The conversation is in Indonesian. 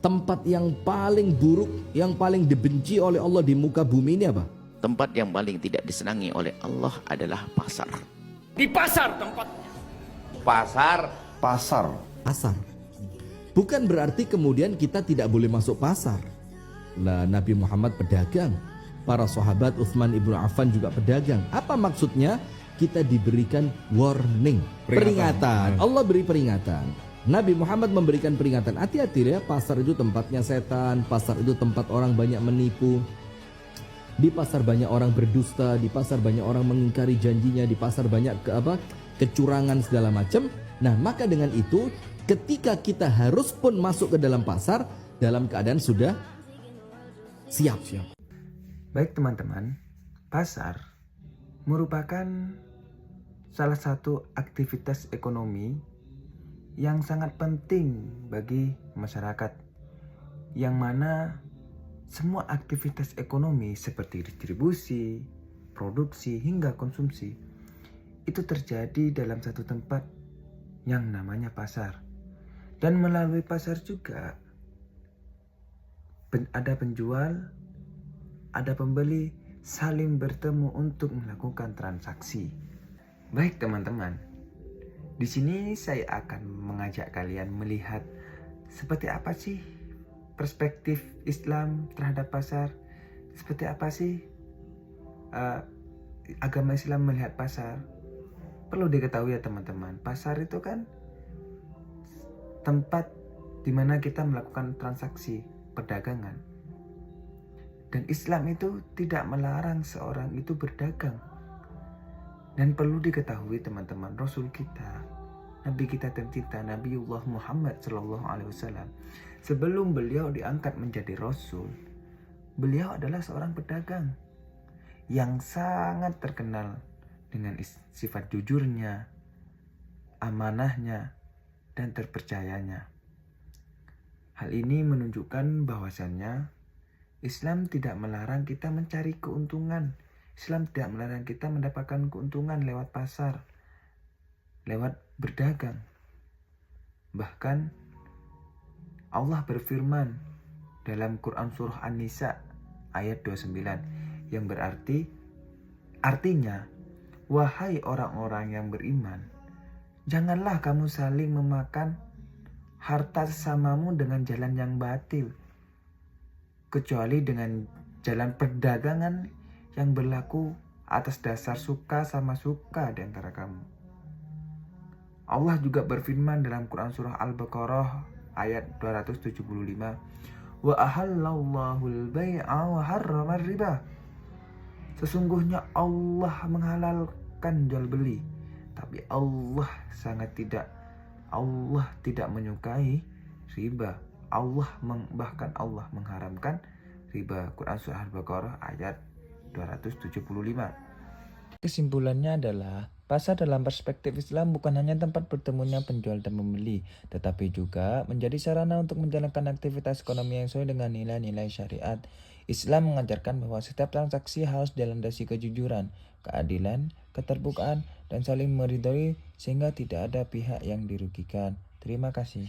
Tempat yang paling buruk, yang paling dibenci oleh Allah di muka bumi ini apa? Tempat yang paling tidak disenangi oleh Allah adalah pasar. Di pasar tempatnya. Pasar. Pasar. Bukan berarti kemudian kita tidak boleh masuk pasar. Nah, Nabi Muhammad pedagang, para sahabat Utsman ibnu Affan juga pedagang. Apa maksudnya? Kita diberikan warning, peringatan. Allah beri peringatan. Nabi Muhammad memberikan peringatan, hati-hati ya, pasar itu tempatnya setan, pasar itu tempat orang banyak menipu. Di pasar banyak orang berdusta, di pasar banyak orang mengingkari janjinya, di pasar banyak kecurangan segala macam. Nah, maka dengan itu ketika kita harus pun masuk ke dalam pasar dalam keadaan sudah siap. Baik teman-teman, pasar merupakan salah satu aktivitas ekonomi yang sangat penting bagi masyarakat, yang mana semua aktivitas ekonomi seperti distribusi, produksi hingga konsumsi itu terjadi dalam satu tempat yang namanya pasar. Dan melalui pasar juga ada penjual, ada pembeli saling bertemu untuk melakukan transaksi. Baik teman-teman, di sini saya akan mengajak kalian melihat seperti apa sih perspektif Islam terhadap pasar, seperti apa sih agama Islam melihat pasar. Perlu diketahui ya teman-teman, pasar itu kan tempat di mana kita melakukan transaksi perdagangan. Dan Islam itu tidak melarang seorang itu berdagang. Dan perlu diketahui teman-teman, Rasul kita, Nabi kita tercinta, Nabiullah Muhammad SAW, sebelum beliau diangkat menjadi Rasul, beliau adalah seorang pedagang yang sangat terkenal dengan sifat jujurnya, amanahnya, dan terpercayanya. Hal ini menunjukkan bahwasannya Islam tidak melarang kita mencari keuntungan. Islam tidak melarang kita mendapatkan keuntungan lewat pasar, lewat berdagang. Bahkan Allah berfirman dalam Quran surah An-Nisa ayat 29 yang artinya, wahai orang-orang yang beriman, janganlah kamu saling memakan harta sesamamu dengan jalan yang batil, kecuali dengan jalan perdagangan yang berlaku atas dasar suka sama suka di antara kamu. Allah juga berfirman dalam Quran surah Al-Baqarah ayat 275, wa ahallallahu al-bai'a wa harrama riba. Sesungguhnya Allah menghalalkan jual beli, tapi Allah tidak menyukai riba. Bahkan Allah mengharamkan riba. Quran surah Al-Baqarah ayat 275. Kesimpulannya adalah pasar dalam perspektif Islam bukan hanya tempat bertemunya penjual dan pembeli, tetapi juga menjadi sarana untuk menjalankan aktivitas ekonomi yang sesuai dengan nilai-nilai syariat. Islam mengajarkan bahwa setiap transaksi harus dilandasi kejujuran, keadilan, keterbukaan, dan saling meridhoi sehingga tidak ada pihak yang dirugikan. Terima kasih.